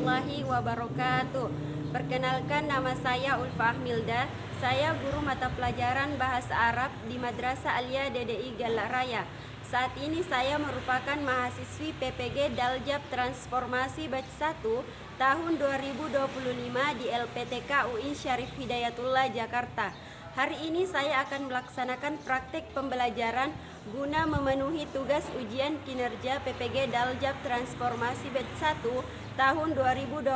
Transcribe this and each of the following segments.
warahmatullahi wabarakatuh. Perkenalkan, nama saya Ulfa Ahmilda. Saya guru mata pelajaran Bahasa Arab di Madrasah Alia DDI Galak Raya. Saat ini saya merupakan mahasiswi PPG Daljab Transformasi Batch 1 tahun 2025 di LPTK UIN Syarif Hidayatullah Jakarta. Hari ini saya akan melaksanakan praktik pembelajaran guna memenuhi tugas ujian kinerja PPG Daljab Transformasi Batch 1 tahun 2025.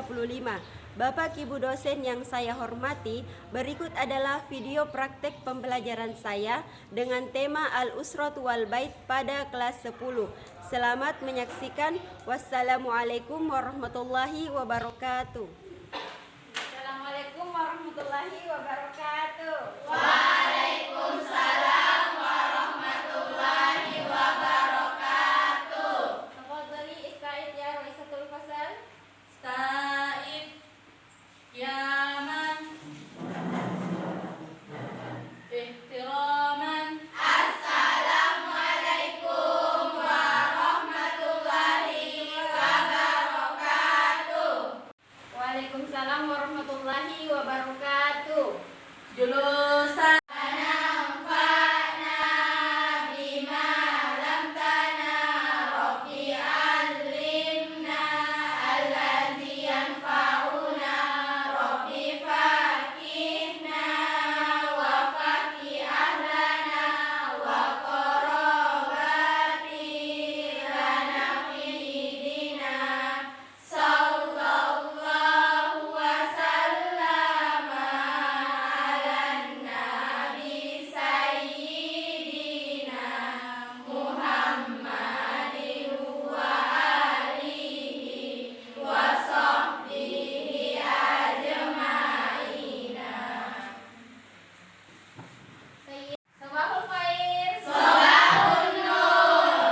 Bapak Ibu dosen yang saya hormati, berikut adalah video praktik pembelajaran saya dengan tema Al-Usratu wal Bait pada kelas 10. Selamat menyaksikan. Wassalamualaikum warahmatullahi wabarakatuh. Assalamualaikum warahmatullahi wabarakatuh. Waalaikumsalam warahmatullahi wabarakatuh. Tafadhali ista'id ya Raisatul Fasal. Sta'id ya man ihtiraman. Assalamualaikum warahmatullahi wabarakatuh. Waalaikumsalam warahmatullahi wabarakatuh. Julusan Anfa'na bima lam tana Rabbi alimna allazi yanfa'una Rabbi fakihna wa fakih ahlana wa qarabati lana fi dina sallallahu wa sallama ala nabi sayyidina Muhammadin wa alihi wa sahbihi ajma'ina. Sabahul khair. Sabahun nur.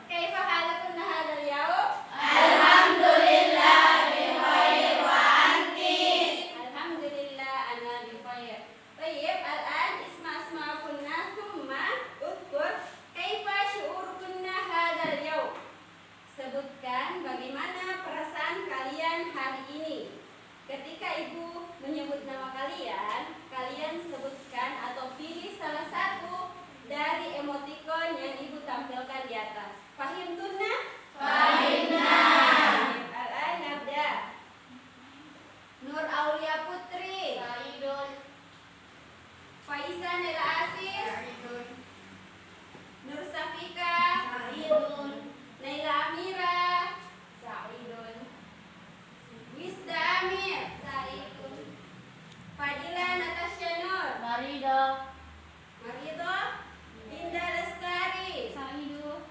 Kaifa halakunna hadzal yaum? Alhamdulillah bi khair wa anti. Alhamdulillah ana bi khair. Tayyib, al-an asma'kunna thumma udhkur kaifa syu'urukunna hadzal yaum. Sebutkan bagaimana perasaan kalian hari ini. Ketika ibu menyebut nama kalian, kalian sebutkan atau pilih salah satu dari emotikon yang ibu tampilkan di atas. Fahim tunna? Fahimna. Al-an nabda. Nur Aulia Putri. Saidun. Faiza Nela Asif. Saidun. Nur Safika. Saidun. Naila Amira. Saidun. Wisda Amir. Saidun. Fadila Natasha Nur. Marido. Marido. Dinda Lestari. Saidu.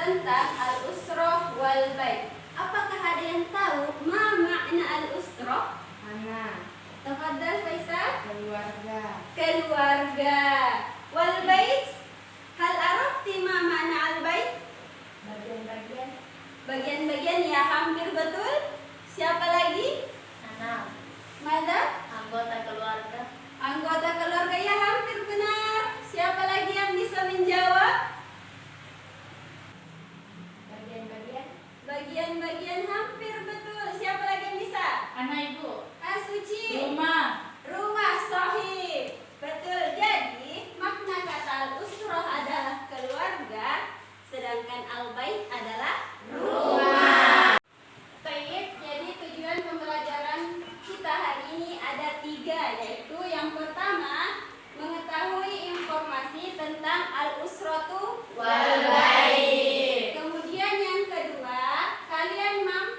tentang al-usrah wal bait. Apakah ada yang tahu ma makna al-usrah? Anak. Tafadhal Faisal. Keluarga. Keluarga. Wal bait? Hal arafti ma makna al-bait? Bagian-bagian. Bagian-bagian, ya, hampir betul. Siapa lagi? Anak. Mada? Anggota keluarga. Anggota keluarga, ya, hampir benar. Siapa lagi yang bisa menjawab? Bagian-bagian. Bagian-bagian, hampir betul. Siapa lagi yang bisa? Anak ibu. Suci. Rumah. Rumah, sahih. Betul. Jadi makna kata al-usrah adalah keluarga, sedangkan al-bait adalah rumah. Baik, jadi tujuan pembelajaran kita hari ini ada 3, yaitu yang pertama mengetahui informasi tentang al-usratu Wal bait. Kemudian yang kedua, kalian mampu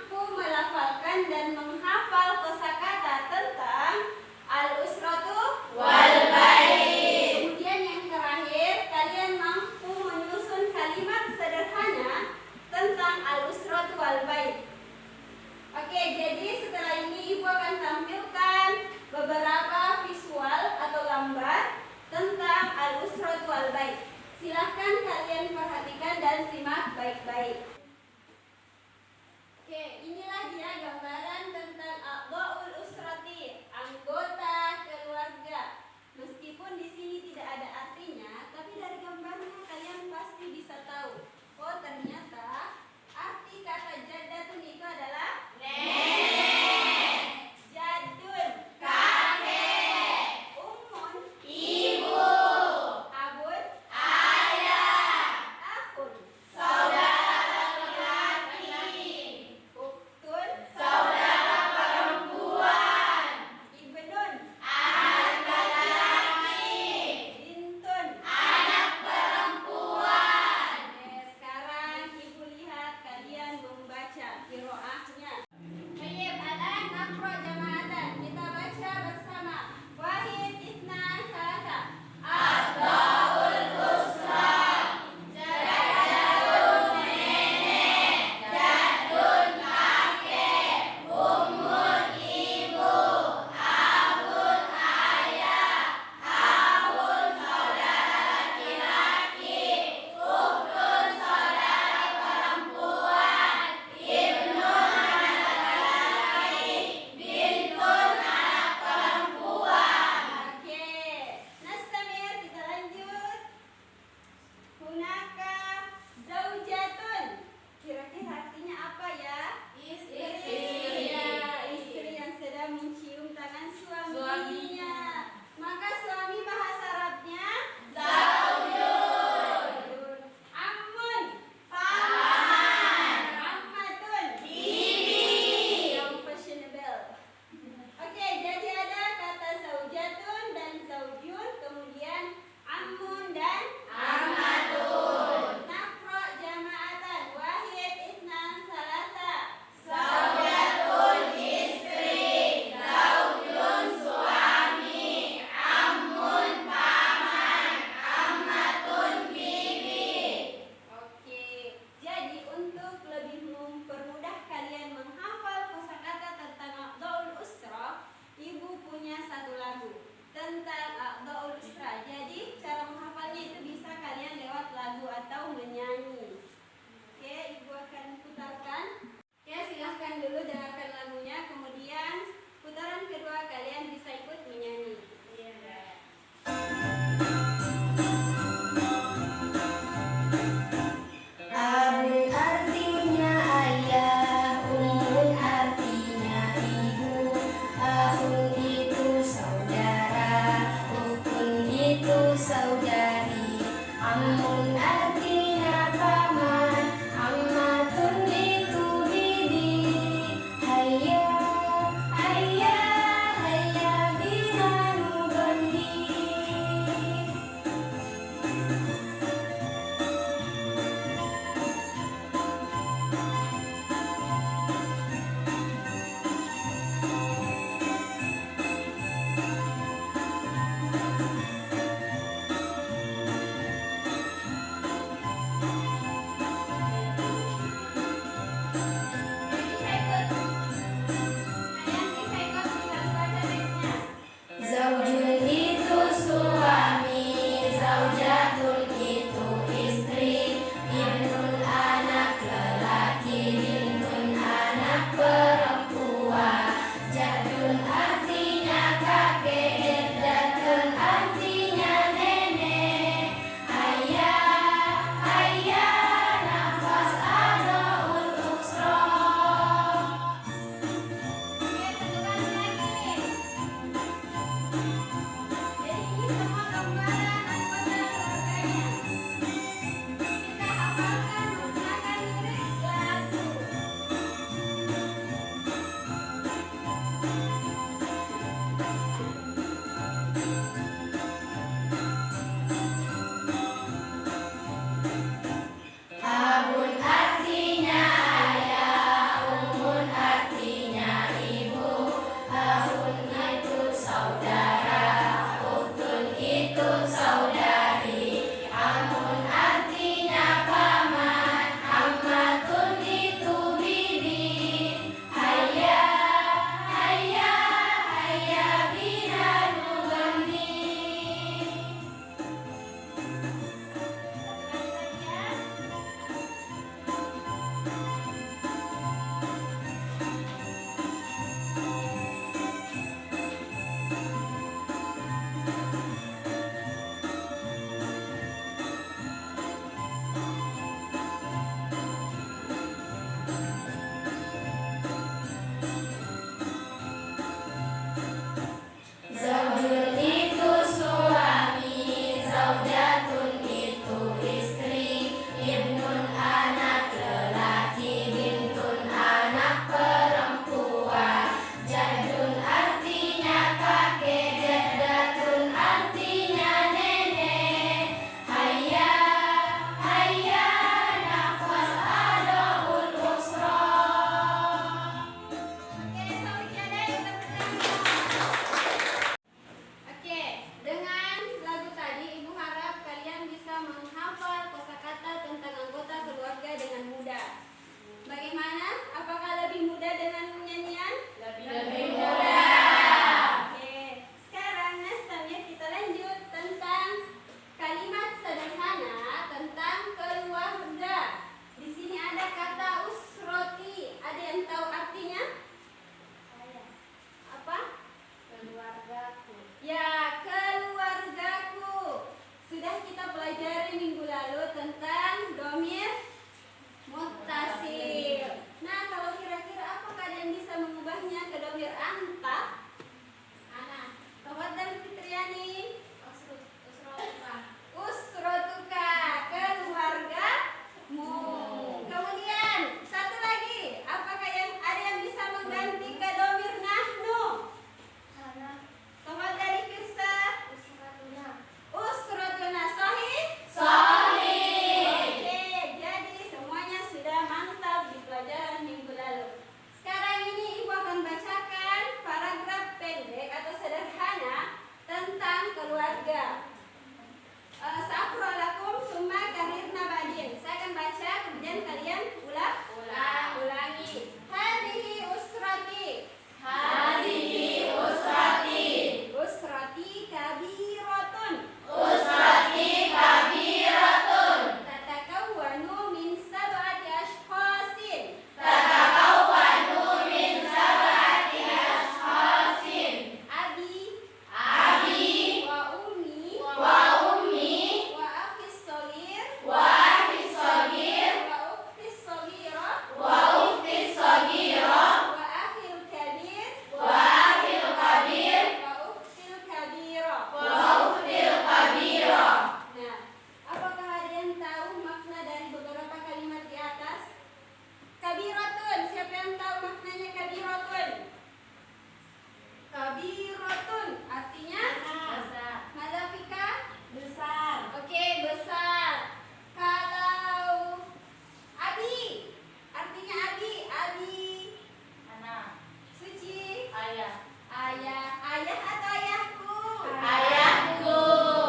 Abi, Anak. Suci, Ayah. ayah. Ayah atau ayahku? Ayahku.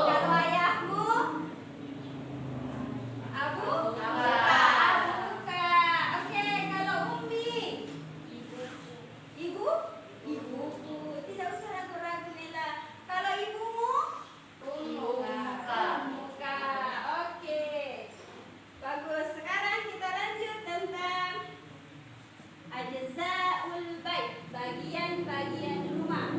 Kalau ayahmu? Abu? Buka. Abu buka. Oke, kalau Umi? Ibu? Ibuku. Tidak usah ragu-ragu, Nela. Kalau ibumu? Ibu buka. Buka. Oke. Bagus. Sekarang kita lanjut tentang ajzaul bait, bagian-bagian rumah.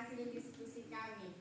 hasil diskusi kami.